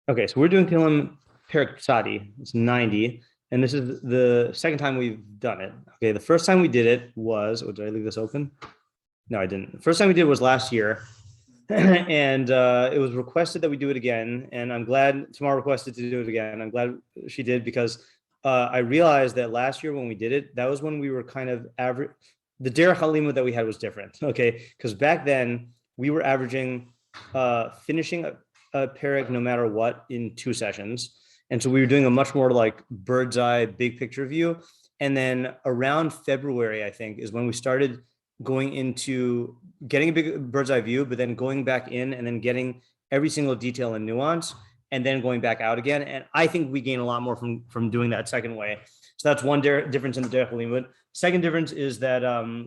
Okay, so we're doing Tehilim perek Sadi. It's 90, and this is the second time we've done it. Okay, the first time we did it was, oh, did I leave this open? No, I didn't. The first time we did it was last year, and it was requested that we do it again. And I'm glad Tamar requested to do it again. I'm glad she did because I realized that last year when we did it, that was when we were kind of average. The derech halima that we had was different. Okay, because back then we were averaging finishing a perek no matter what in 2 sessions. And so we were doing a much more like bird's eye, big picture view. And then around February, I think, is when we started going into getting a big bird's eye view, but then going back in and then getting every single detail and nuance and then going back out again. And I think we gain a lot more from doing that second way. So that's one difference in the derech halima. Second difference is that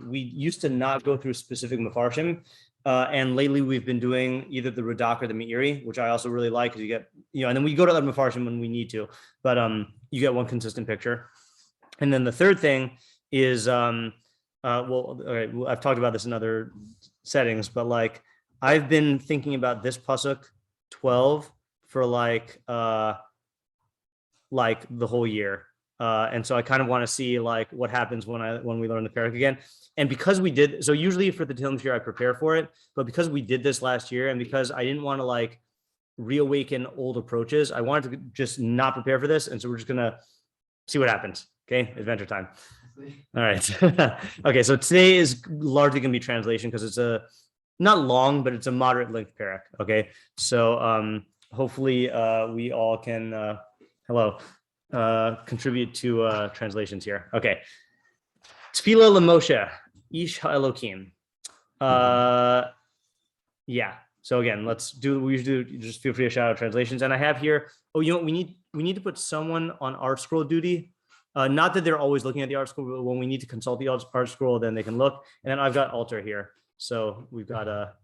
we used to not go through specific mafarshim. And lately we've been doing either the Radak or the Meiri, which I also really like because you get, and then we go to other mafarshim when we need to, but you get one consistent picture. And then the third thing is, I've talked about this in other settings, but like I've been thinking about this pasuk 12 for like the whole year. And so I kind of want to see like what happens when we learn the perek again. And because we did, so usually for the Tehilim shiur, I prepare for it, but because we did this last year and because I didn't want to like reawaken old approaches, I wanted to just not prepare for this. And so we're just going to see what happens. Okay. Adventure time. All right. Okay. So today is largely going to be translation because it's not long, but it's a moderate length perek. Okay. So hopefully we all can, contribute to translations here. Okay. Tefilah LeMoshe, Ish HaElokim. Yeah. So again, let's do what we usually do. Just feel free to shout out translations. And I have here, we need to put someone on art scroll duty. Not that they're always looking at the art scroll, but when we need to consult the art scroll, then they can look. And then I've got altar here. So we've got art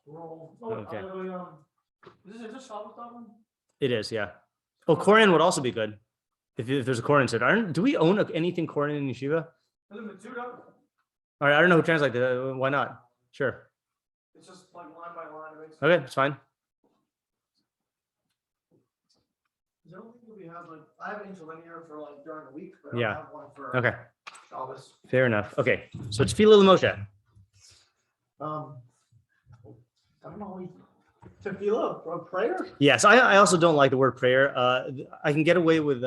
scroll. Okay. Is it just It is, yeah. Oh, Koran would also be good. If there's a Koran set. Do we own anything Koran in yeshiva? All right, I don't know who translates it. Why not? Sure. It's just like line by line. Okay, it's fine. We have I have an interlinear for like during the week, but I don't have one for Shabbos. Fair enough. Okay, so it's Tefilah LeMoshe. I don't know. Tefilah, a prayer? Yes, I also don't like the word prayer. I can get away with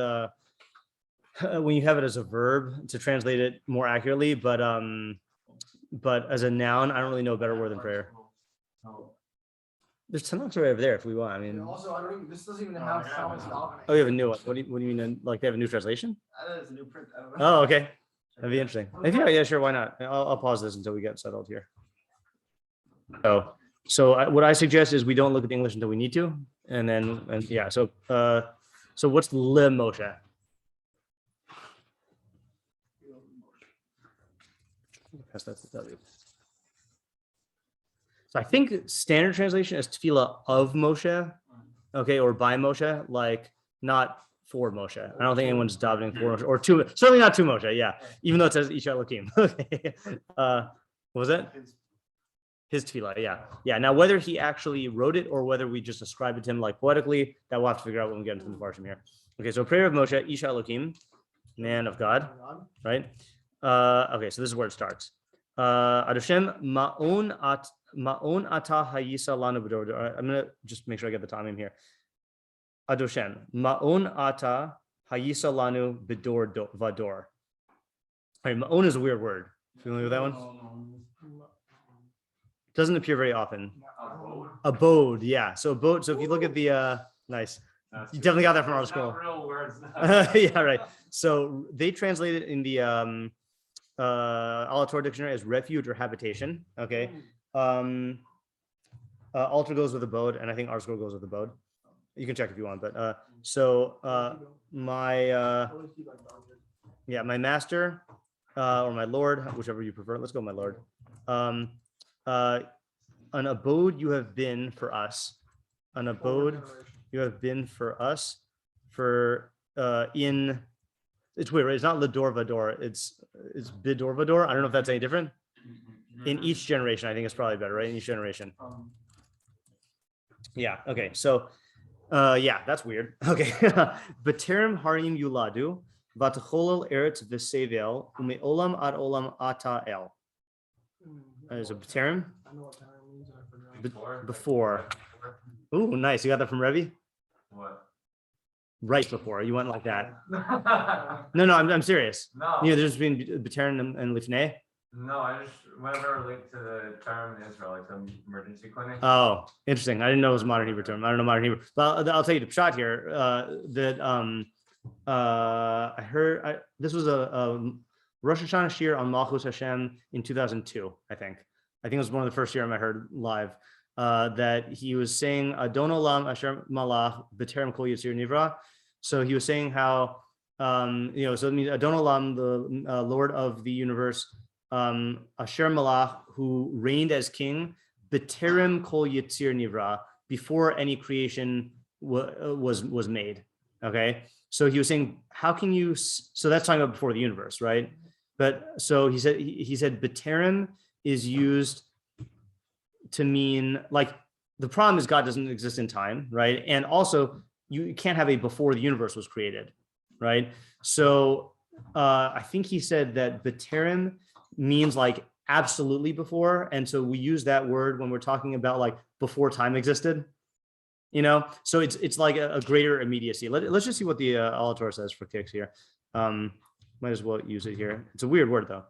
when you have it as a verb to translate it more accurately, but as a noun, I don't really know a better word than prayer. There's tons right over there if we want. I mean, also, this doesn't even have Salmon's dominant. Oh, you have a new one. What do you mean? Like they have a new translation? It's a new print. I don't know. Oh, okay. That'd be interesting. Yeah, sure. Why not? I'll pause this until we get settled here. So what I suggest is we don't look at the English until we need to, and then so what's LeMoshe? Pass that to W. So I think standard translation is Tefilah of Moshe, okay, or by Moshe, like not for Moshe. I don't think anyone's davening for Moshe or to, certainly not to Moshe. Yeah, even though it says Ish HaElokim. Okay, what was that? His Tefilah, yeah. Now, whether he actually wrote it or whether we just ascribe it to him like poetically, that we'll have to figure out when we get into the Farshim here. Okay, so prayer of Moshe, Ish HaElokim, man of God, right? Okay, so this is where it starts. Adoshem ma'on ata hayisa lanu b'dor. I'm gonna just make sure I get the timing here. Adoshem ma'on ata hayisa lanu b'dor vador. All right, ma'on is a weird word. Familiar with that one? Doesn't appear very often. Abode, yeah. So abode. So if you look at the nice, you definitely got that from our school. Real words. Yeah, right. So they translate it in the AlHaTorah Dictionary as refuge or habitation. Okay. Altar goes with abode, and I think ArtScroll goes with abode. You can check if you want, but my master or my Lord, whichever you prefer. Let's go, my Lord. An abode you have been for us. An abode you have been for us. It's weird, right? It's not Lador Vador. It's Bidor Vador. I don't know if that's any different. In each generation, I think it's probably better, right? In each generation. Yeah. Okay. So, yeah, that's weird. Okay. B'terem harim yuladu, vatcholol eretz v'sevel, umeolam ad olam ata el. Is a b'terem? I know what time means. I forgot. Before. Ooh, nice. You got that from Rebbe? What? Right before. You went like that. No, I'm serious. No. Yeah, there's been b'terem and lifnei. No, I just whenever linked to the term in Israel, like some emergency clinic. Oh, interesting. I didn't know it was a modern Hebrew term. I don't know modern Hebrew. But I'll tell you the shot here. That I heard this was a Rosh Hashanah shiur on Malchus Hashem in 2002. I think it was one of the first year I heard live. That he was saying Adon Olam Asher Malach B'terem Kol Yitzir Nivra. So he was saying how so it means Adon Olam, the Lord of the universe. Asher Malach, who reigned as king, B'terem Kol Yitzir Nivra, before any creation was made. Okay, so he was saying, how can you? So that's talking about before the universe, right? But so he said B'terem is used to mean like the problem is God doesn't exist in time, right? And also you can't have a before the universe was created, right? So I think he said that B'terem means like absolutely before, and so we use that word when we're talking about like before time existed, so it's like a greater immediacy. Let's just see what the AlHaTorah says for kicks here. Might as well use it here. It's a weird word though.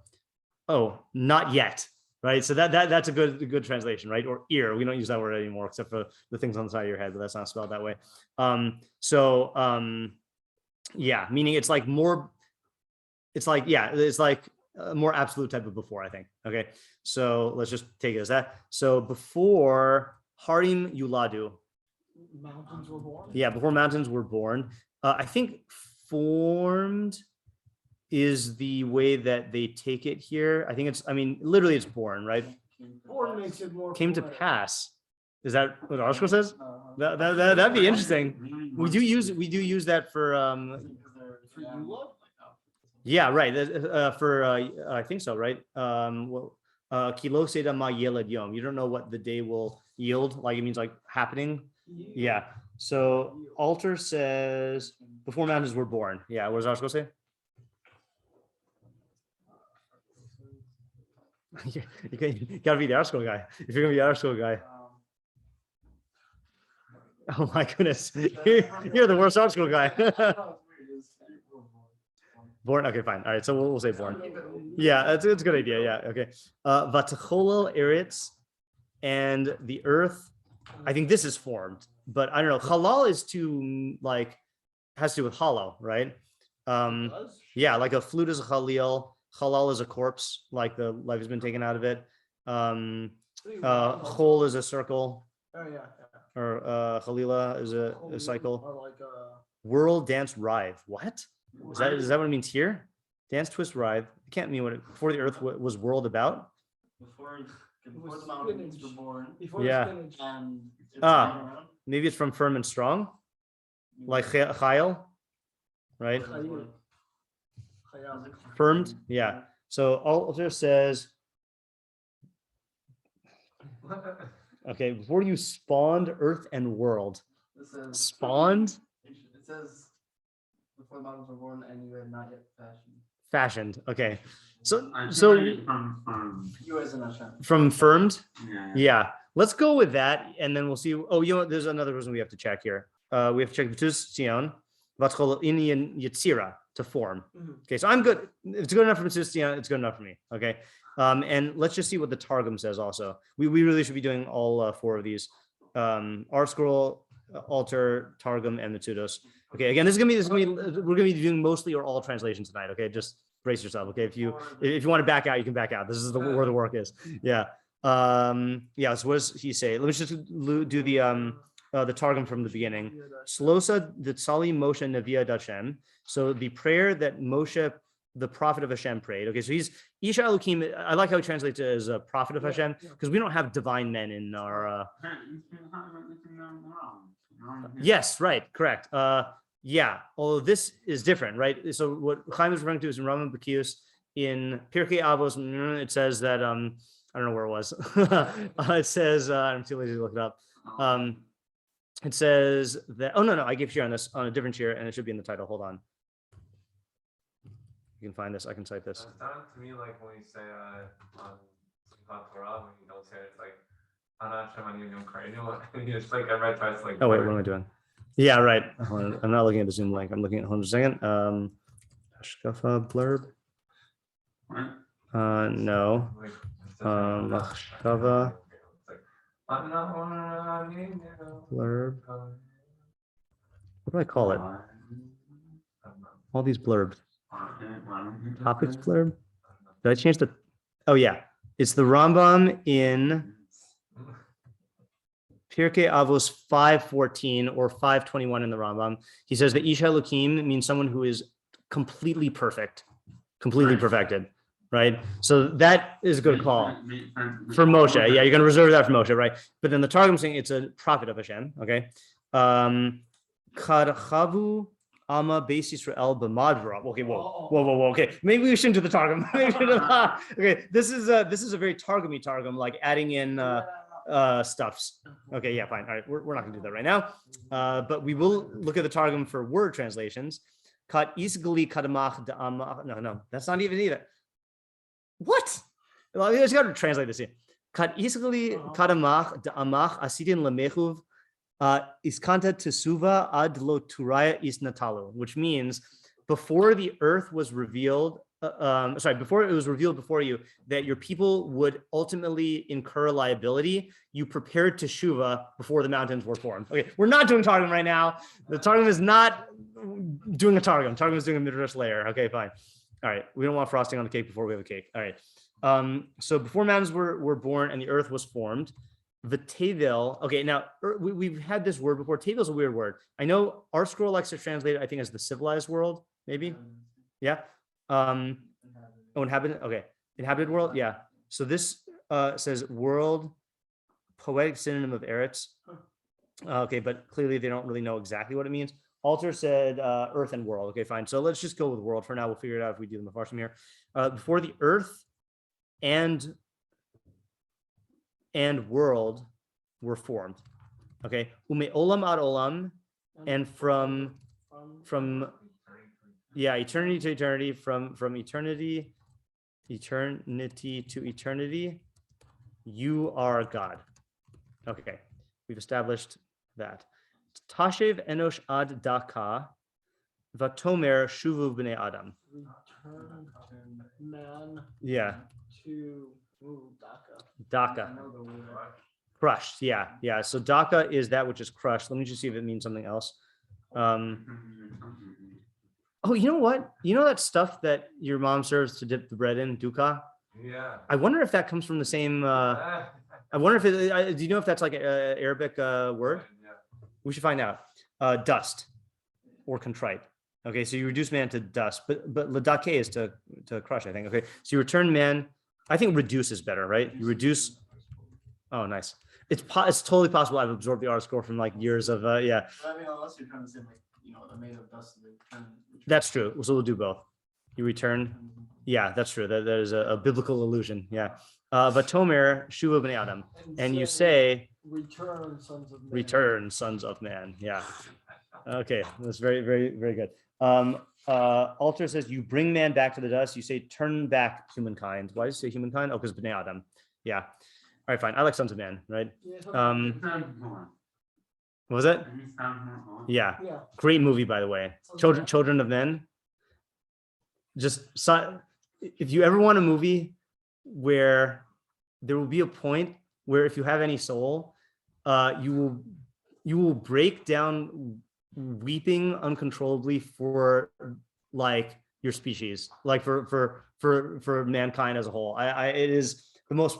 Oh, not yet, right? So that's a good translation, right? Or ear. We don't use that word anymore except for the things on the side of your head, but that's not spelled that way. Yeah, meaning it's like more, it's like a more absolute type of before, I think. Okay, so let's just take it as that. So before Harim Yuladu, Mountains were born. yeah, before mountains were born. I think formed is the way that they take it here. I think literally it's born, right? Born makes it more. Came to poetic. pass. Is that what Arshko says? That'd be interesting. We do use that for For you love? yeah, right. For I think so, right? Kilo seda ma yeled yom. You don't know what the day will yield. Like it means like happening. Yeah. So Alter says before mountains were born. Yeah. What does Arshko say? You gotta be the Arshko guy. If you're gonna be the Arshko guy. Oh my goodness. You're the worst Arshko guy. Born. Okay, fine. All right. So we'll say born. Yeah, it's a good idea. Yeah. Okay. Vatcholol eretz, and the earth. I think this is formed, but I don't know. Halal is has to do with hollow, right? Yeah, like a flute is a halil. Halal is a corpse, like the life has been taken out of it. Chol is a circle. Oh yeah. Or Halila is a cycle. Or like Whirl, dance, writhe. What? Is that what it means here? Dance, twist, writhe. It can't mean what before the earth was whirled about. Before the mountains were born. before Yeah. spinach. And Maybe it's from firm and strong, like chayil, right? Chayil. Firmed, yeah. So Alter says, okay, before you spawned earth and world. Spawned? It says before the mountains were born and you had not yet Fashioned. Okay. So you as an Hashem. from firmed? Yeah. Yeah. Let's go with that, and then we'll see. Oh, you know what? There's another reason we have to check here. We have to check ציון, in Yetzira, to form. Okay, so I'm good. If it's good enough for ציון, it's good enough for me. Okay. And let's just see what the Targum says also. We really should be doing all four of these. R scroll, Alter, Targum, and Metzudos. Okay, again, we're gonna be doing mostly or all translations tonight. Okay, just brace yourself. Okay, if you want to back out, you can back out. This is where the work is. Yeah. Yeah. So what does he say? Let me just do the Targum from the beginning. Slosa the Tzali Moshe Neviah Hashem. So the prayer that Moshe, the prophet of Hashem, prayed. Okay, so he's Isha Elohim. I like how he translates it as a prophet of Hashem, because we don't have divine men in our. Yes, right, correct. Yeah, although this is different, right? So what Chaim is referring to is in Rambam B'kius in Perkei Avos. It says that I don't know where it was. It says I'm too lazy to look it up. it says that, oh, no, I gave shiur on this on a different shiur, and it should be in the title. Hold on. You can find this. I can cite this. It sounded to me like when you say on AlHaTorah, when you don't say it, it's like it's like I read twice like. Oh wait, what am I doing? Yeah, right. I'm not looking at the Zoom link. I'm looking at, hold on a second. Hashkafa blurb. No. Machshava blurb. What do I call it? All these blurbs. Topics blurb. Did I change the? Oh yeah, it's the Rambam in Pirkei Avos 5:14 or 5:21 in the Rambam. He says that Ish Elokim means someone who is completely perfect, completely perfected, right? So that is a good call for Moshe. Yeah, you're going to reserve that for Moshe, right? But then the Targum saying it's a prophet of Hashem. Okay. Karchavu Ama Beis Yisrael b'madra. Okay, whoa. Okay, maybe we shouldn't do the Targum. Okay, this is a very Targumy Targum, like adding in stuffs. Okay, yeah, fine. All right, we're not gonna do that right now, but we will look at the Targum for word translations. Kat isgali kadamach da'amach. No, that's not even either. What? Well, I just got to translate this here. Kat isgali kadamach da'amach asidin lemechuv iskanta tesuva ad lo turaya is natalu, which means before the earth was revealed. Before it was revealed before you that your people would ultimately incur liability, you prepared teshuva before the mountains were formed. Okay, we're not doing Targum right now. The Targum is not doing a Targum. Targum is doing a midrash layer. Okay, fine. All right, we don't want frosting on the cake before we have a cake. All right. So before mountains were born and the earth was formed, the Tevel. Okay, now we've had this word before. Tevel is a weird word. I know our scroll likes to translate it, I think, as the civilized world, maybe. Yeah. Inhabited. Okay, inhabited world. Yeah. So this says world, poetic synonym of Eretz. Okay, but clearly they don't really know exactly what it means. Alter said earth and world. Okay, fine. So let's just go with world for now. We'll figure it out if we do the Mefarshim here. Before the earth and world were formed. Okay, ume olam ad olam, and from eternity to eternity, from eternity to eternity, you are God. Okay, we've established that. Tashev enosh ad daka, vatomer shuvu b'nei adam. Return man Yeah. to Daka. Crushed. Yeah. So daka is that which is crushed. Let me just see if it means something else. Oh, you know what? You know that stuff that your mom serves to dip the bread in, dukkha? Yeah. I wonder if that comes from the same. I wonder if it. Do you know if that's like an Arabic word? Yeah. We should find out. Dust or contrite. Okay, so you reduce man to dust, but ladake is to crush, I think. Okay, so you return man. I think reduce is better, right? You reduce. Oh, nice. It's totally possible I've absorbed the R score from like years of yeah. But I mean, unless you're trying to say like, they're made of dust. That's true. So we'll do both. You return. Yeah, that's true. That is a biblical allusion. Yeah. Vatomer shuva b'nei adam, and you say return sons of man. Return sons of man. Yeah. Okay, that's very, very, very good. Alter says you bring man back to the dust. You say turn back humankind. Why do you say humankind? Oh, because b'nei adam. Yeah. All right, fine. I like sons of man. Right. What was it? Yeah. Great movie, by the way. Children of Men. Just if you ever want a movie where there will be a point where if you have any soul, you will break down weeping uncontrollably for like your species, like for mankind as a whole. It is the most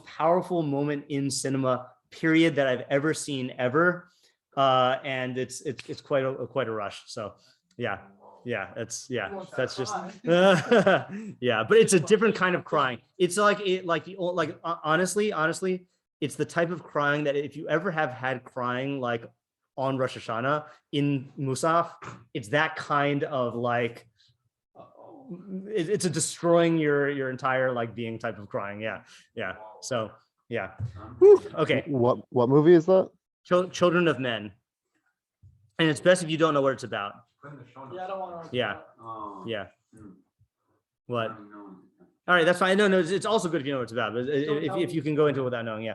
powerful moment in cinema period that I've ever seen ever, and it's quite a rush. So that's just yeah, but it's a different kind of crying. It's honestly, it's the type of crying that if you ever have had crying like on Rosh Hashanah in Musaf, it's that kind of like it's a destroying your entire like being type of crying. Yeah. So yeah. Whew. Okay. What movie is that? children of men. And it's best if you don't know what it's about. Put in the show Yeah, I don't want to. Yeah. Oh. Yeah. Hmm. What? I don't know. All right, that's fine. No, it's also good if you know what it's about. But if you can go into it without knowing, yeah.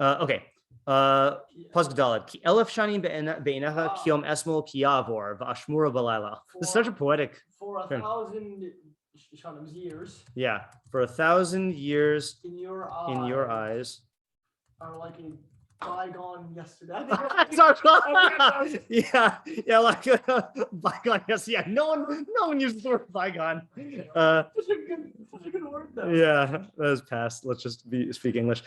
Okay. Pasuk Dalet. Ki elef shanim be'enecha kiyom esmol kiyavor v'ashmura b'layla. This is such a poetic. For a Sure. 1,000 years Yeah, for 1,000 years in your eyes. are like a bygone yesterday. yeah, like bygone. Yes, yeah. No one uses the word bygone. Such a good word though. Yeah, that was past. Let's just speak English.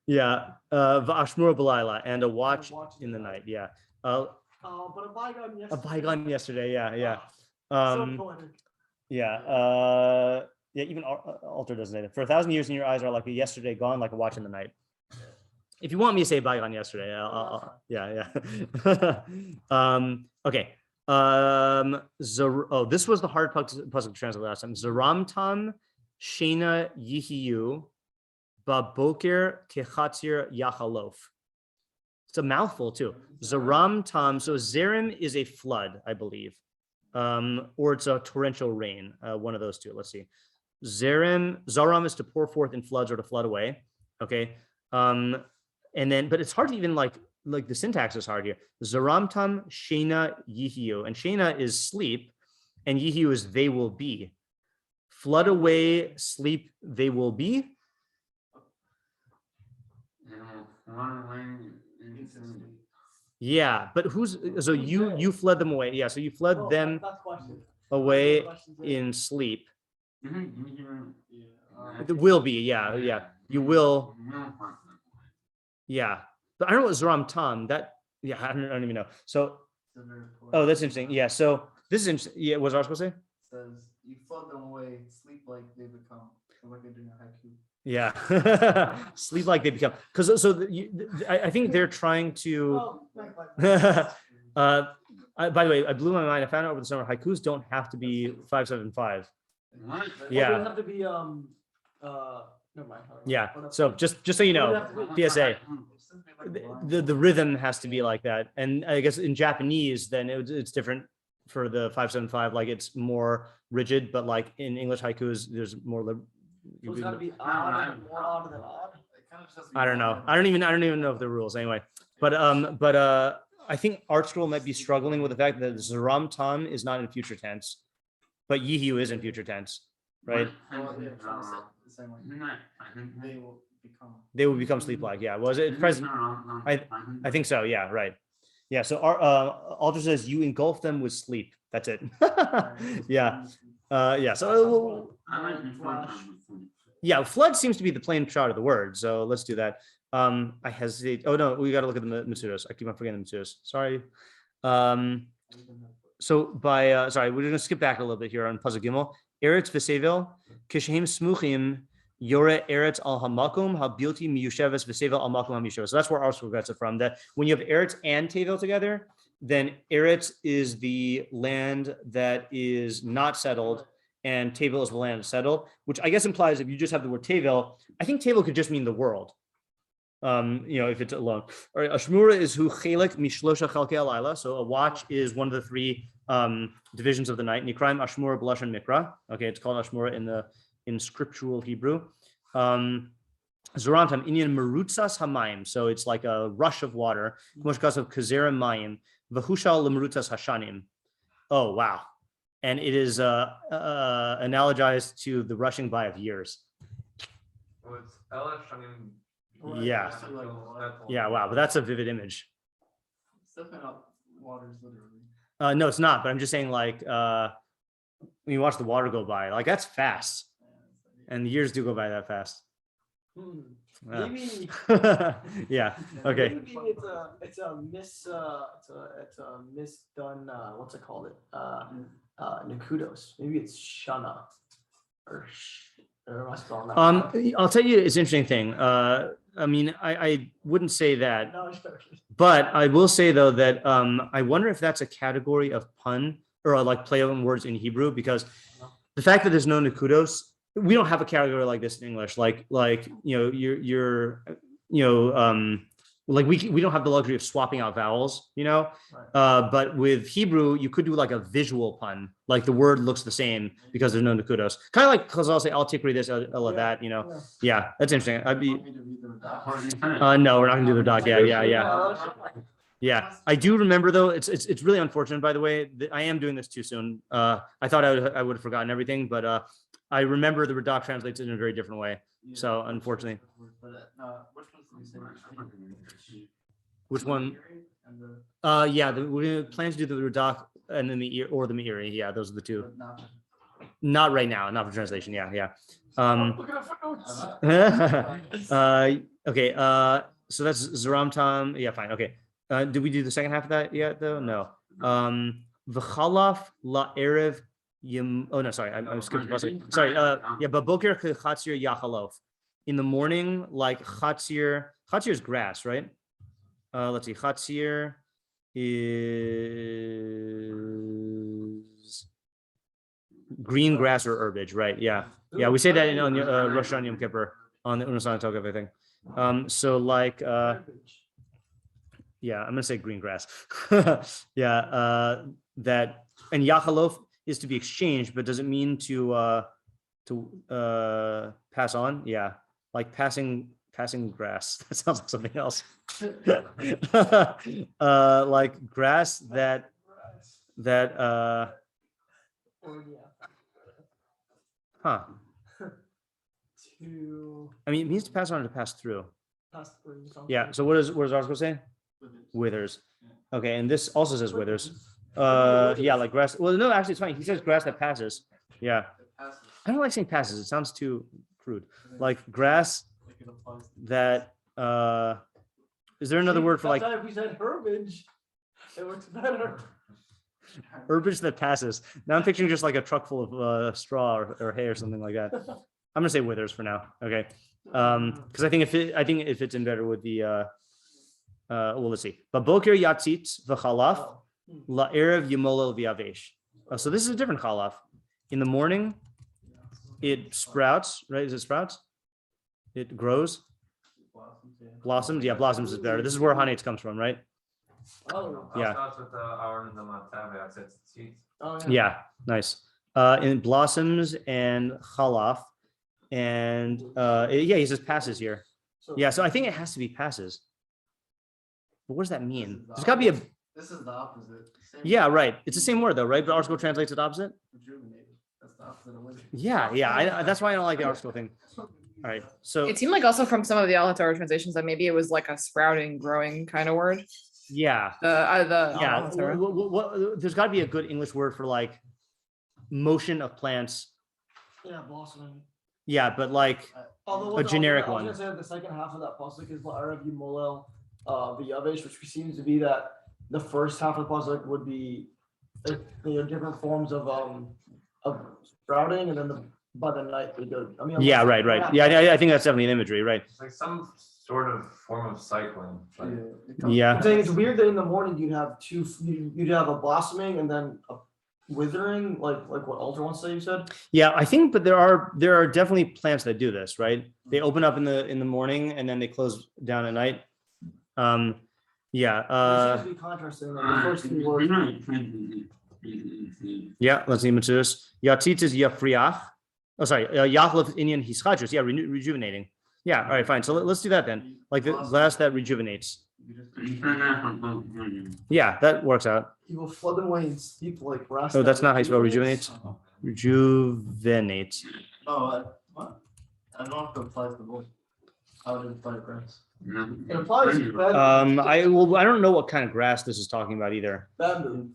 Yeah, v'ashmura b'layla, and a watch in the night. Yeah. But a bygone yesterday. A bygone yesterday. Yeah. So poetic. Yeah. Yeah. Even Alter doesn't say that. For 1,000 years in your eyes are like a yesterday gone, like a watch in the night. If you want me to say bygone yesterday, yeah. Okay. This was the hard puzzle to translate last time. Zaramtam Shena Yihiyu Baboker Kechatzir Yachalof. It's a mouthful too. Zaramtam. So Zerim is a flood, I believe. Or it's a torrential rain. One of those two. Let's see. Zaram is to pour forth in floods or to flood away. Okay. And then, but it's hard to even like the syntax is hard here. Zaramtam Shena Yihiu. And Shena is sleep, and Yihiu is they will be. Flood away, sleep, they will be. Yeah, but so you fled them away. Yeah, so you fled them away in sleep. It will be, yeah. You will. Yeah, but I don't know what Zeram Tom. I don't even know. So, that's interesting. Yeah, so this is interesting. Yeah, what was I supposed to say? Says you flood them away, sleep like they become. Like they're doing a haiku. Yeah, sleep like they become. Because I think they're trying to. By the way, I blew my mind. I found out over the summer haikus don't have to be 575. Yeah. It doesn't have to be never mind. Yeah. So just so you know, PSA. The rhythm has to be like that, and I guess in Japanese, then it's different for the 575. Like it's more rigid, but like in English haikus, there's more. So it's gotta be odd, more odd than odd. I don't know. I don't even know if the rules anyway. But I think Art Scroll might be struggling with the fact that Zeram Tam is not in future tense, but Yihiu is in future tense, right? They will become sleep-like. Yeah. Was it present? I think so. Yeah. Right. Yeah. So our Alter says you engulf them with sleep. That's it. Yeah. Yeah. So yeah, flood seems to be the plain shot of the word. So let's do that. I hesitate. Oh no, we got to look at the Mitsudas. I keep on forgetting the Mitsudas. Sorry. So by sorry, we're gonna skip back a little bit here on Puzzle Gimel. Eretz v'sevel kishim smuchim yore eretz al hamakum habilti miyusheves v'sevel al makum hamiyusheves. So that's where Arsenal gets it from. That when you have eretz and tevel together, then eretz is the land that is not settled, and tevel is the land settled. Which I guess implies if you just have the word tevel, I think tevel could just mean the world. If it's alone. All right, Ashmura is hu chelik mishlosha chalkei alayla. So a watch is one of the three divisions of the night. Nikraim Ashmura b'lashon mikra. Okay, it's called Ashmura in scriptural Hebrew. Zorantam inyan merutzas hamayim. So it's like a rush of water. Moshkas of kazera mayim v'hushal lemerutzas hashanim. Oh wow, and it is analogized to the rushing by of years. Well, it's Elish, I mean, Yeah. Yeah, wow, but that's a vivid image. It's definitely not waters literally. No, it's not, but I'm just saying like when you watch the water go by, like that's fast. And the years do go by that fast. Maybe. Yeah. Okay. Maybe it's a misdone. What's it called? Nakudos. Maybe it's Shana or am I spelling that wrong? I'll tell you, it's an interesting thing. I mean, I wouldn't say that, No, but I will say though that I wonder if that's a category of pun or like play on words in Hebrew, because the fact that there's no nakudos, we don't have a category like this in English. Like like we don't have the luxury of swapping out vowels, Right. but with Hebrew, you could do like a visual pun, like the word looks the same because there's no nakudos. Kind of like because I'll say I'll tikri this, I'll that, Yeah, that's interesting. I'd be no, we're not gonna do the doc. Yeah. I do remember though. It's really unfortunate, by the way. That I am doing this too soon. I thought I would have forgotten everything, but I remember the Radak translates it in a very different way. So unfortunately, which one? We plan to do the Radak and then the Meiri. Yeah, those are the two. Not right now, not for translation. Yeah. Okay. So that's Zeramtam. Yeah, fine. Okay. Did we do the second half of that yet though? No. V'chalaf la'erev yim. Oh no, sorry. I'm skipping. Sorry. But boker chatzir yachalof. In the morning, like chatzir. Chatzir is grass, right? Let's see. Chatzir is green grass or herbage, right? Yeah. We say that in Rosh Hashanah Yom Kippur on the Unasan Togav, I think. So like, I'm gonna say green grass. That and yachalof is to be exchanged, but does it mean to pass on? Yeah, like passing grass. That sounds like something else. Like grass that I mean, it means to pass on or to pass through. Yeah. So what does the article say? Withers. Okay, and this also says withers. Like grass. Well, no, actually, it's fine. He says grass that passes. Yeah. I don't like saying passes. It sounds too crude. Like grass that. Is there another word for like? If we said herbage, it works better. Herbage that passes. Now I'm picturing just like a truck full of straw or hay or something like that. I'm gonna say withers for now. Okay, because I think it fits in better with the. Well, let's see. But boker yatzit v'chalaf la'erev yimolel v'yavesh. So this is a different chalaf. In the morning, it sprouts. Right? Is it sprouts? It grows. Blossoms. Yeah, blossoms is better. This is where hanetz comes from, right? Yeah. Yeah. Nice. In blossoms and chalaf. And he says passes here. So I think it has to be passes. But what does that mean? There's got to be a. This is the opposite. Yeah, right. It's the same word though, right? But article translates it opposite. Rejuvenated. That's the opposite of withering. Yeah. That's why I don't like the article thing. All right. So it seemed like also from some of the AlHaTorah translations that maybe it was like a sprouting, growing kind of word. Yeah. There's got to be a good English word for like motion of plants. Yeah, blossoming. Yeah, but like a generic one. I was gonna say the second half of that pasuk is la'arav yimolel v'yavesh, which seems to be that the first half of the pasuk would be different forms of sprouting, and then by the night they go. I mean, right. Yeah, I think that's definitely an imagery, right? It's like some sort of form of cycling. Yeah. I'm saying it's weird that in the morning you'd have you'd have a blossoming and then a withering, like what Alter wants to say. You said. Yeah, I think, but there are definitely plants that do this, right? They open up in the morning and then they close down at night. It seems to be contrasting the first few words. Yeah, let's see. Matzus. Yatzit is yafriach. Oh, sorry. Yachlef inyan hischadrus. Yeah, rejuvenating. Yeah. All right, fine. So let's do that then. Like the glass that rejuvenates. Yeah, that works out. He will flood them away and steep like grass. Oh, that's not how you spell rejuvenates. Rejuvenates. What? I don't know if it applies to both. How would it apply to grass? It applies to I don't know what kind of grass this is talking about either. bamboo.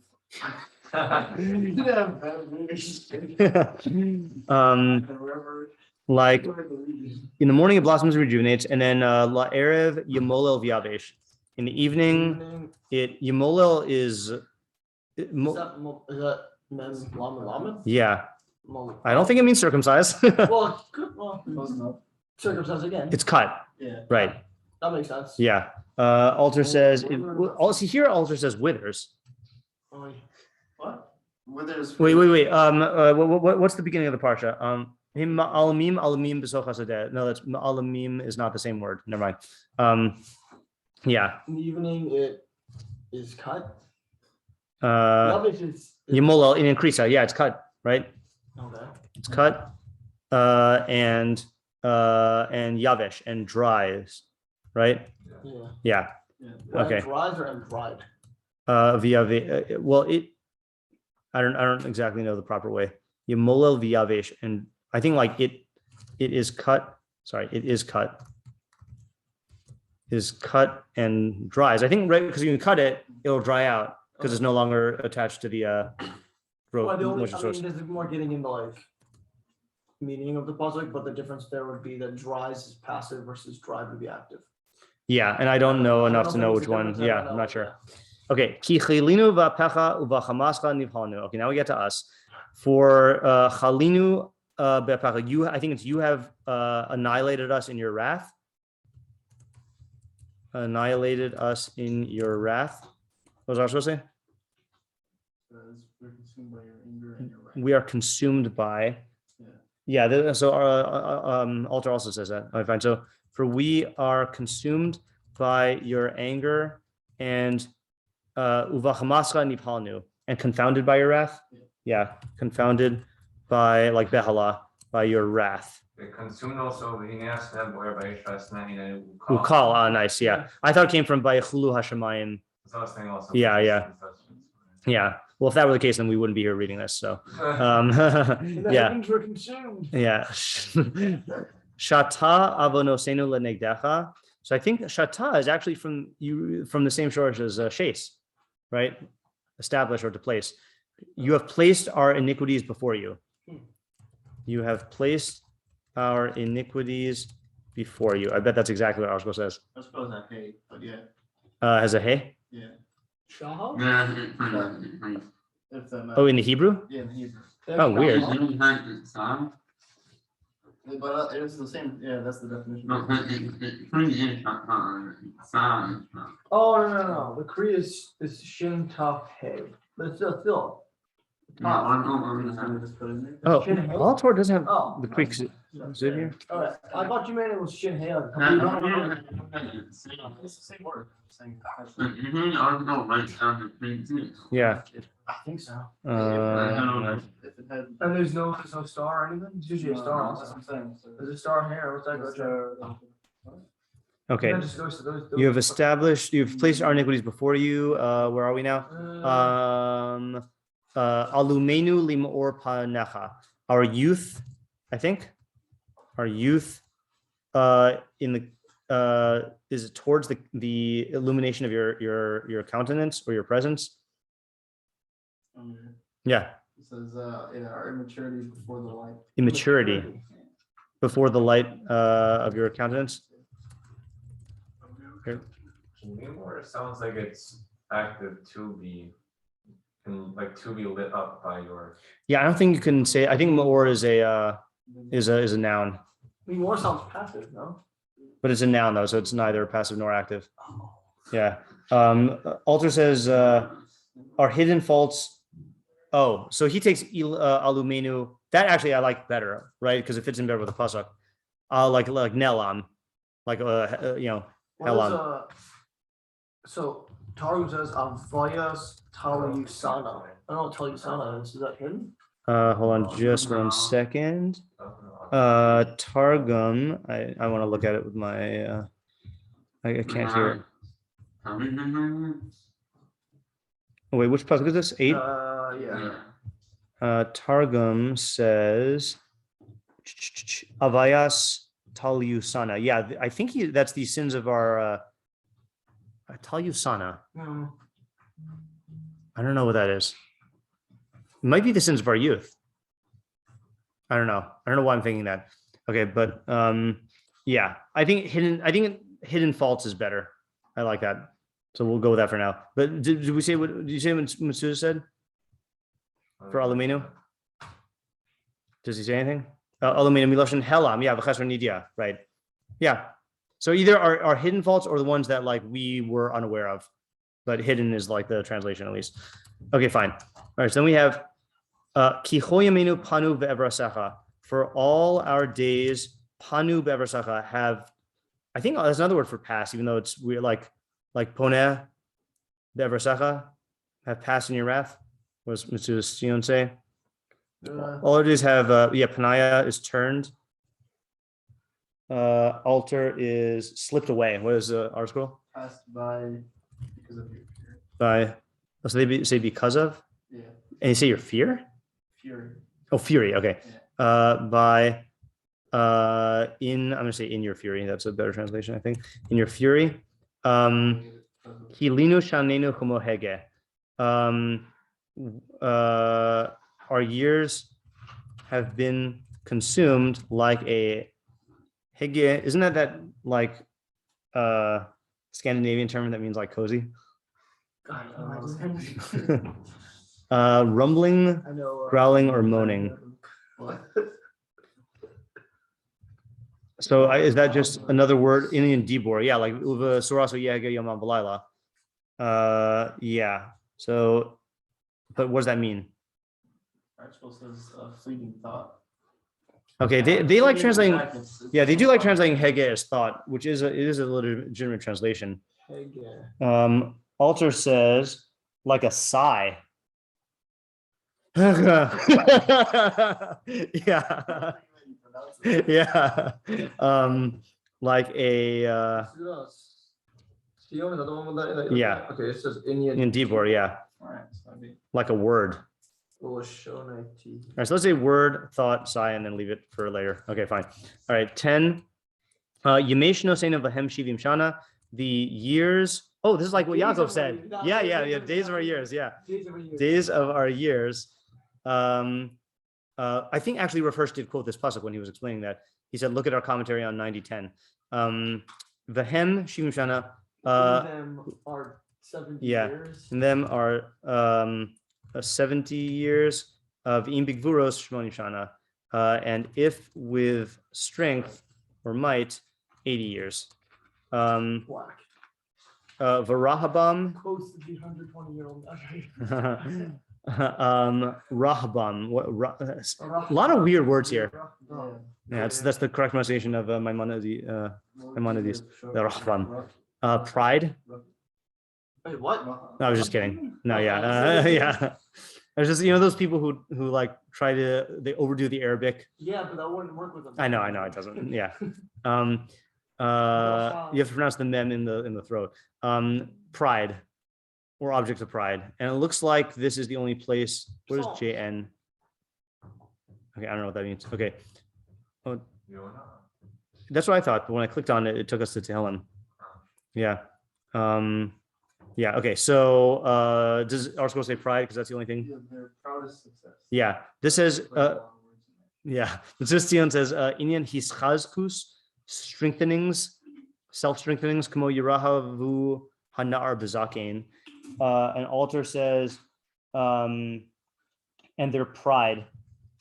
Like in the morning it blossoms and rejuvenates, and then la erev yemolel v'yavesh. In the evening, yemolel is. Is that mem lamed? Yeah, I don't think it means circumcised. Well, circumcised again. It's cut. Yeah. Right. That makes sense. Yeah. Alter says. Also here, Alter says withers. Oh, What? Withers. Wait. What's the beginning of the parsha? Him alamim besoch hasadeh. No, that's alamim is not the same word. Never mind. Yeah. In the evening, it is cut. Uh, Yavish is Yimolel in Inkrisa. Yeah, it's cut, right? okay. It's cut. And Yavish and dries, right? Yeah. Yeah. Yeah. Okay. Dries or and dried. Well, I don't exactly know the proper way. Yimolel viyavesh, and I think like it is cut. Sorry, it is cut. Is cut and dries. I think right because you can cut it, it'll dry out because it's no longer attached to the Well, the only, moisture I source. mean, this is more getting into like meaning of the pasuk, but the difference there would be that dries is passive versus dried would be active. Yeah, and I don't know enough to if know it's which a one. difference, I Yeah, don't know, I'm not sure. Okay, ki chelinu v'apecha uvachamascha nivhalnu. Okay, now we get to us. For chalinu bepecha, you, I think it's you have annihilated us in your wrath. Annihilated us in your wrath. What was I supposed to say? We're consumed by your anger and your wrath. We are consumed by. Yeah. Yeah. So our altar also says that. I find so. For we are consumed by your anger and uvachamascha niphalnu, and confounded by your wrath. Yeah, confounded by like behala, by your wrath. It consumed also v'hineas nem boer v'yishvas nehine Ukal. Ah, nice. Yeah, I thought it came from by chulu hashemayim. That's what I was thinking also. Yeah, yeah. Yeah. Well, if that were the case, then we wouldn't be here reading this. So, And the yeah, heavens were consumed. yeah. Shata avonosenu lenegdecha. So I think shata is actually from the same source as shase, right? Establish or to place. You have placed our iniquities before you. You have placed our iniquities before you. I bet that's exactly what Arshko says. I suppose I hate, but yeah. Has a hey? Yeah. Shahal? If that Oh, in the Hebrew? Yeah, in the Hebrew. Oh, weird. But it's the same. Yeah, that's the definition. Oh no. The Kriya is shin taf hey, but it's still. Oh, AlHaTorah doesn't have Oh. the Greek zip here. All right. I thought you meant it was shin hey. It's the same word. Saying Yeah. I think so. if it had. And there's no star or anything. It's usually a star. That's what I'm saying. So There's a star here. What's that go to? Okay. That just goes to those. You have established, you've placed our iniquities before you. Where are we now? Alumenu limor panecha. Our youth, I think. Our youth in the is it towards the illumination of your countenance or your presence? Yeah. It says, our immaturity is before the light. Immaturity before the light of your countenance. Or sounds like it's active to be, to be lit up by your. Yeah, I don't think you can say. I think more is a noun, I mean, more sounds passive, no? but it's a noun though, so it's neither passive nor active. Yeah. Alter says our hidden faults. Oh, so he takes alumenu. That actually I like better, right? Because it fits in better with the pasuk. Like nelam, like What helam. So Targum says avayas talayusana. I don't know what talayusana is. Is that hidden? Hold on just 1 second. Targum. I want to look at it with my. I can't hear it. Oh, wait, which pasuk is this? 8. Yeah. Targum says avayas talyusana. Yeah, I think that's the sins of our talyusana. No. I don't know what that is. It might be the sins of our youth. I don't know why I'm thinking that. Okay, but yeah, I think hidden faults is better. I like that. So we'll go with that for now. But did we say what did you say when Matsuda said for aluminu? Does he say anything? Aluminu miloshin helam, yeah, v'chesron nidia, right? Yeah. So either our hidden faults or the ones that like we were unaware of, but hidden is like the translation at least. Okay, fine. All right, so then we have kichoyamenu panu ve'evrasecha. For all our days, panu ve'evrasecha have. I think that's another word for past, even though it's weird. Like like poneh, be'eversecha, have passed in your wrath. What does Mitzudas ציון say? All of these have, panaya is turned. Altar is slipped away. What is the article? Passed by because of your fear. By, so they say because of, Yeah, and you say your fear? fury. Oh, fury. Okay. Yeah. I'm gonna say in your fury. That's a better translation, I think. In your fury. Hilinu shanenu homo hege. Our years have been consumed like a hege. Isn't that like Scandinavian term that means like cozy? Rumbling, I know. growling, or moaning. What? So is that just another word? Indian dibor, yeah, like uva suraso yega yamam balayla. Yeah. So, but what does that mean? Archibald says fleeting thought. Okay, they like translating. Yeah, they do like translating hege as thought, which is it is a legitimate translation. Alter says like a sigh. Yeah. Yeah. Like a yeah. Okay, it says Indian. in Dibor, yeah. All right, so that'd be Like a word. All right, so let's say word, thought, sigh, and then leave it for later. Okay, fine. All right, 10. Yemesh no seina vahem shivim shana. The years. Oh, this is like what Days Yaakov of our said. years. Yeah. Days of our years. Yeah. Days of our years. I think actually Rav Hirsch did quote this pasuk when he was explaining that. He said, "Look at our commentary on 90:10. Vahem shivim shana. Them are 70 yeah. years. And them are 70 years of im bigvuros shmoni shana, and if with strength or might, 80 years. Black. Varahabam. Close to the 120-year-old. Rahabam. A lot of weird words here. Yeah, that's the correct pronunciation of Maimonides. Maimonides. The Rahabam. Pride. Wait, what? No, I was just kidding. No, yeah, yeah. There's just those people who like they overdo the Arabic. Yeah, but that wouldn't work with them. I know, it doesn't. Yeah. You have to pronounce the mem in the throat. Pride, or objects of pride, and it looks like this is the only place. What is JN? Okay, I don't know what that means. Okay. Oh, that's what I thought, but when I clicked on it, it took us to Tehilim. Yeah. Yeah. Okay. So does our school say pride because that's the only thing? Yeah, their proudest success. Yeah. This says Quite a lot of words in there. yeah. This Tion says Inyan hischazkus, strengthenings, self-strengthenings, kamo yirahavu hanar bezakein. An altar says and their pride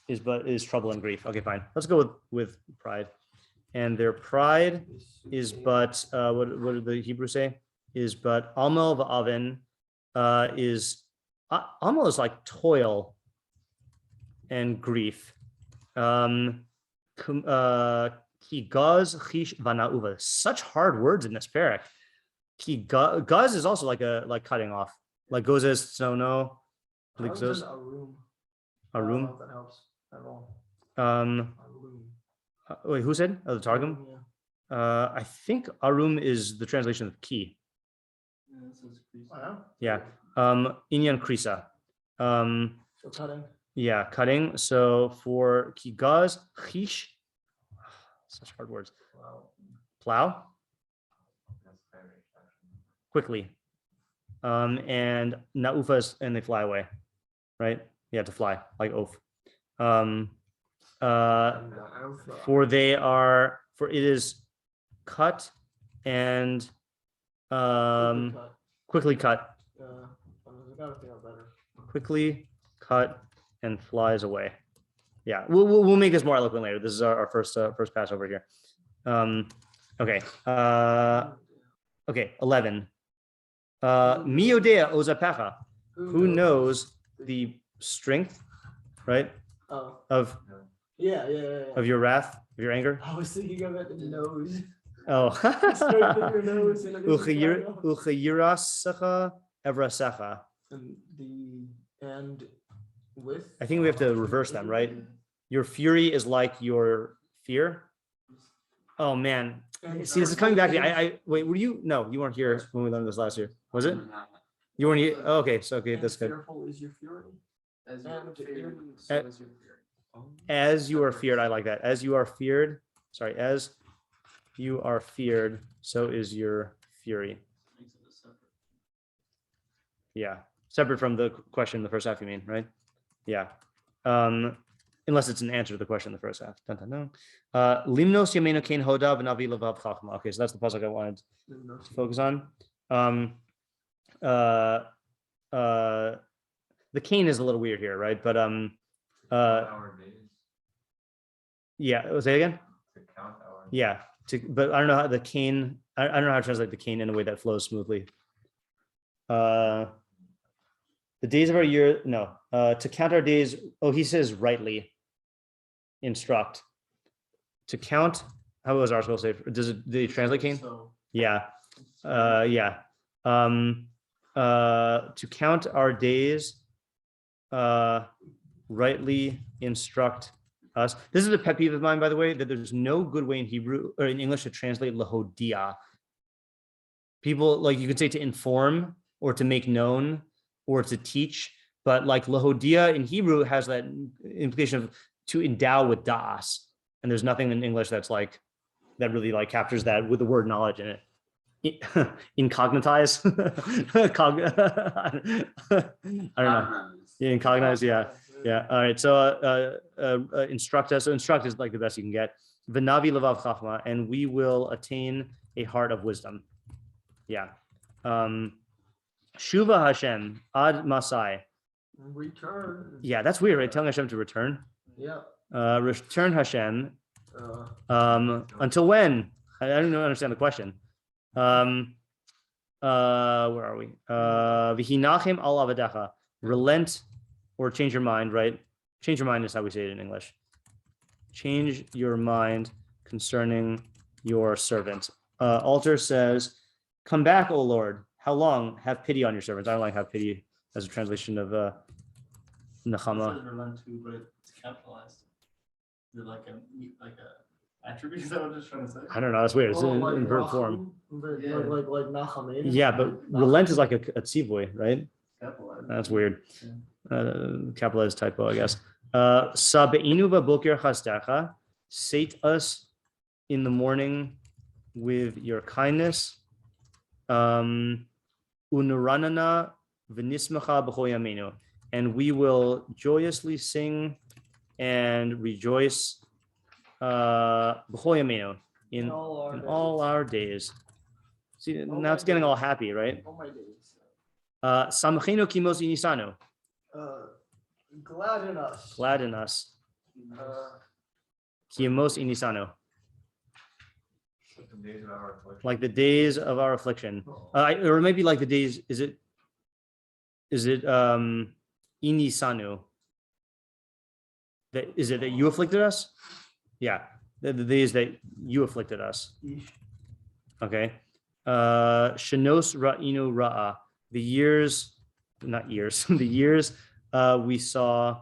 is trouble and grief. Okay, fine. Let's go with pride. And their pride is but what did the Hebrew say? Is but amal va'aven is amal is like toil and grief. Ki gaz chish vanauva. Such hard words in this perek. Ki gaz is also like cutting off. Like gozes no. Like those. A room. A room. That helps at all. Wait, who said? Oh, the Targum. Yeah. I think arum is the translation of key. Yeah, this is creasy. Wow. Yeah. Inyan krisa. So cutting. Yeah, cutting. So for kigaz, chish, such hard words. Plow. Quickly. And naufas, and they fly away. Right? Yeah, to fly, like oaf. For it is cut and quickly cut. Quickly cut and flies away. Yeah, we'll make this more eloquent later. This is our first pass over here. Okay. Okay. 11. Miodea ozapecha. Who knows the strength, right? Oh. Of Yeah. your wrath, of your anger. I was thinking of it in the nose. Oh. Straighten your nose and everything. Uchayirasacha evrasecha. And with. I think we have to reverse them, right? Your fury is like your fear. Oh man. See, this is coming back to me. I wait, were you? No, you weren't here when we learned this last year. Was it? You weren't here? Oh, okay, so okay, And that's good. fearful is your fury. As you And are feared, in- so is your fear. As you are feared, I like that. As you are feared, sorry, as you are feared, so is your fury. Makes it a separate. Yeah, separate from the question in the first half, you mean, right? Yeah. Unless it's an answer to the question in the first half. Dun, dun, dun. Limnos yameno kain hoda v'navi levav chachma. Okay, so that's the pasuk I wanted to focus on. The cane is a little weird here, right? But Our days yeah, say it again. to count our. Yeah, but I don't know how the cane. I don't know how to translate the cane in a way that flows smoothly. The days of our year, no. To count our days. Oh, he says rightly. Instruct. To count. How was our supposed to say? Did he translate cane? So, Yeah. Yeah. To count our days. Rightly instruct us. This is a pet peeve of mine, by the way, that there's no good way in Hebrew or in English to translate lahodia. People like you could say to inform or to make known or to teach, but like lahodia in Hebrew has that implication of to endow with das, and there's nothing in English that's like that really like captures that with the word knowledge in it. Incognitize. I don't know. Yeah, incognize. Yeah. Yeah. All right. So instruct us. So instruct is like the best you can get. V'navi levav chachma, and we will attain a heart of wisdom. Yeah. Shuva Hashem ad masai. Return. Yeah, that's weird, right? Telling Hashem to return. Yeah. Return Hashem. Uh, Until when? I don't understand the question. Where are we? V'hinachem al avadecha. Relent or change your mind, right? Change your mind is how we say it in English. Change your mind concerning your servant. Alter says, come back, O Lord. How long? Have pity on your servants. I don't like have pity as a translation of Nechama. relent to, but it's capitalized. Is it like a attribute? Is that what I'm just trying to say? I don't know. That's weird. It's oh, in verb form. Yeah. Like Nachamim. Yeah, but relent is like a tzivoy, right? Capitalized. That's weird. Capitalized typo, I guess. Sabeinu b'boker chasdecha. Sate us in the morning with your kindness. Unuranana v'nismacha b'chol yameinu. And we will joyously sing and rejoice b'chol yameinu in all our days. See, now it's getting all happy, right? All my days. Samachenu kimos inisanu. Gladden us. Gladden us. Uh, Kimos inisanu. The days of our affliction. Like the days of our affliction. Or maybe like the days, is it inisanu? Is it that you afflicted us? Yeah. The days that you afflicted us. Okay. Shanos ra'inu ra'a. The years, not years, the years we saw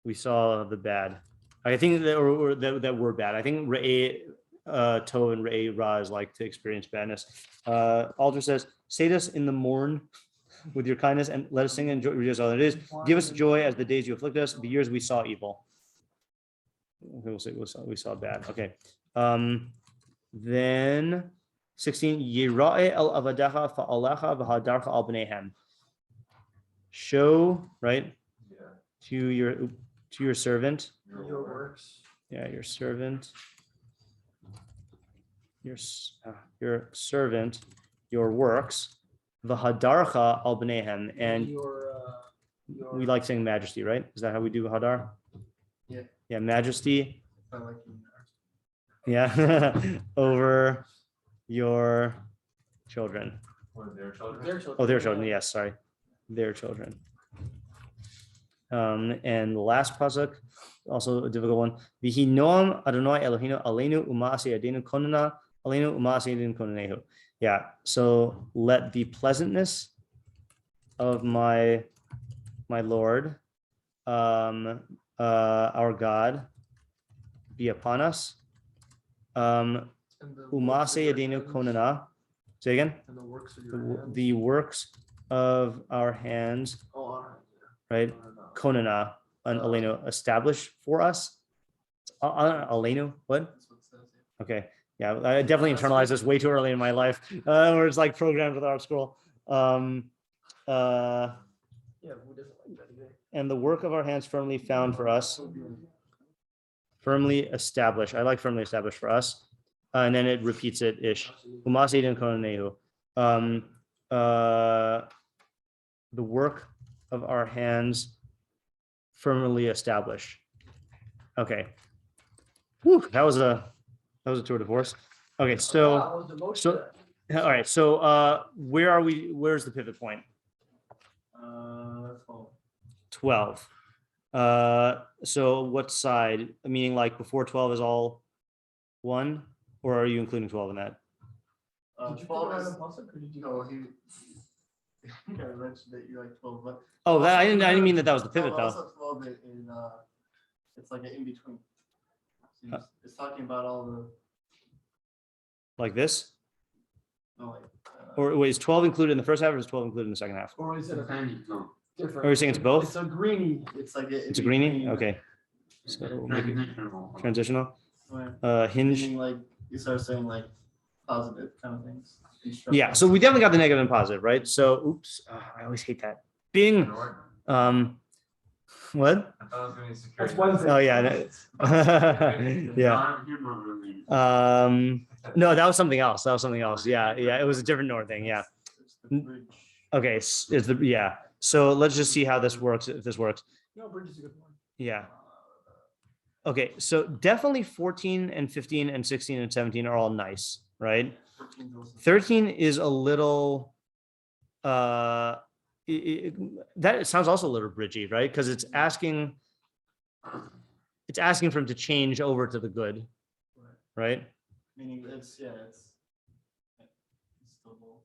the bad. I think that or that were bad. I think Re'e To and Re'e Ra is like to experience badness. Alder says, sate us in the morn with your kindness and let us sing and rejoice all it is. Give us joy as the days you afflict us, the years we saw evil. Okay, we'll say we saw bad. Okay. Then 16, Yira'e el avadecha fa'alecha v'hadarcha al b'neihem. Show, right, Yeah. to your servant. your works. Yeah, your servant. Your servant, your works. V'hadarcha al b'neihem. And we like saying majesty, right? Is that how we do hadar? Yeah. Yeah, majesty. I like you. Yeah, over your children. Or their children. Oh, their children. Yes, sorry, their children. And the last pasuk, also a difficult one. V'hi noam Adonai Eloheinu aleinu u'ma'aseh yadeinu konana Aleinu umasi edinu konanehu. Yeah. So let the pleasantness of my Lord, our God, be upon us. Umase edenu konana. Say again. And the works of your hands. The works of our hands, Oh, all right, right? Konana, an Aleinu, establish for us. Aleinu, what? That's what it says. Okay, yeah, I definitely internalized this way too early in my life, where it's like programmed with our scroll. Yeah, who doesn't like that either? And the work of our hands firmly found for us, firmly established. I like firmly established for us. And then it repeats it ish. Umasi edinu konanehu. The work of our hands firmly established. Okay. Whew, that was a tour de force. Okay, so That was the most so- all right, so where are we? Where's the pivot point? 12. So what side? Meaning like before 12 is all one, or are you including 12 in that? Did you put 12 random is, pasuk or did you? no, he kind of mentioned that you like 12, but. Oh, that I also didn't mean that was the pivot though. Also 12 in, it's like an in-between. So it's talking about all the, Like this? no, like. Or wait, is 12 included in the first half or is 12 included in the second half? Or is it a different? Or you're saying it's both? It's a greeny. It's like It's a greenie? Okay. So we'll make it transitional. Hinge. Meaning like, you start saying like positive kind of things. Yeah, so we definitely got the negative and positive, right? So, oops, I always hate that. Bing. What? I thought it was gonna be security. That's Wednesday. Oh yeah, yeah. No, that was something else. That was something else. Yeah, yeah. It was a different Nord thing. Yeah. It's the bridge. Okay. It's the yeah. So let's just see how this works. If this works. No, bridge is a good one. Yeah. Okay. So definitely 14 and 15 and 16 and 17 are all nice, right? 13 is also- 13 is a little. That sounds also a little bridgy, right? Because it's asking for him to change over to the good, right? Meaning it's, yeah, it's still both.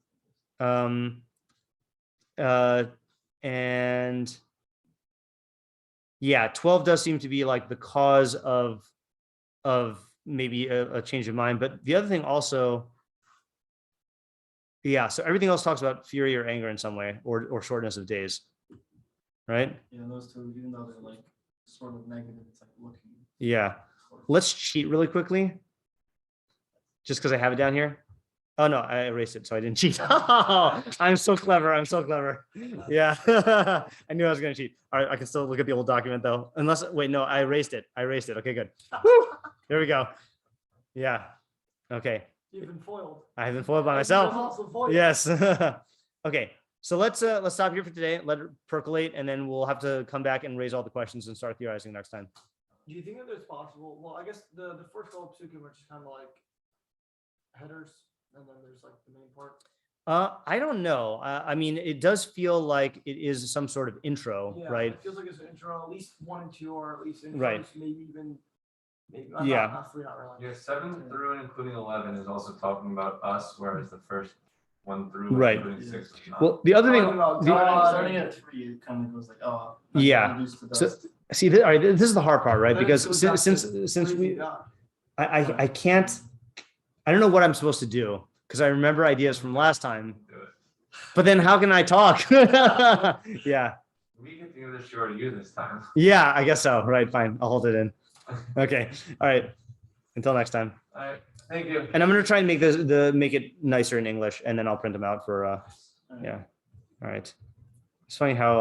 And yeah, 12 does seem to be like the cause of maybe a change of mind. But the other thing also, yeah, so everything else talks about fury or anger in some way, or shortness of days, right? Yeah, those two, even though they're like sort of negative, it's like looking. Yeah. sort of- Let's cheat really quickly, just because I have it down here. Oh no, I erased it, so I didn't cheat. I'm so clever. I'm so clever. Yeah, I knew I was gonna cheat. All right, I can still look at the old document though. Unless, wait, no, I erased it. I erased it. Okay, good. Woo! There we go. Yeah. Okay. You've been foiled. I have been foiled by You've myself. been also foiled. Yes. Okay. So let's stop here for today. Let it percolate, and then we'll have to come back and raise all the questions and start theorizing next time. Do you think that there's possible? Well, I guess the first couple of psukim are just kind of like headers, and then there's like the main part. I don't know. I mean, it does feel like it is some sort of intro, Yeah, right? It feels like it's an intro. At least 1 and 2 are at least intros. Right. Maybe even. Maybe Yeah. Not 3, not really. Yeah, 7 through and including 11 is also talking about us, whereas the first 1 through Right. including 6 is not. Well, the other thing, Talking about the- God Starting and- at 3, it kind of goes like, oh. Yeah. introduced to So- dust. see, all right, this is the hard part, right? Then it Because goes back since to since praising we, God. I can't, I don't know what I'm supposed to do because I remember ideas from last time, Do it. but then how can I talk? Yeah, We get to give the shiur to you this time. yeah, I guess so. Right, fine, I'll hold it in. Okay, all right. Until next time. All right, thank you. And I'm gonna try and make make it nicer in English, and then I'll print them out for Alright. yeah. All right. It's funny how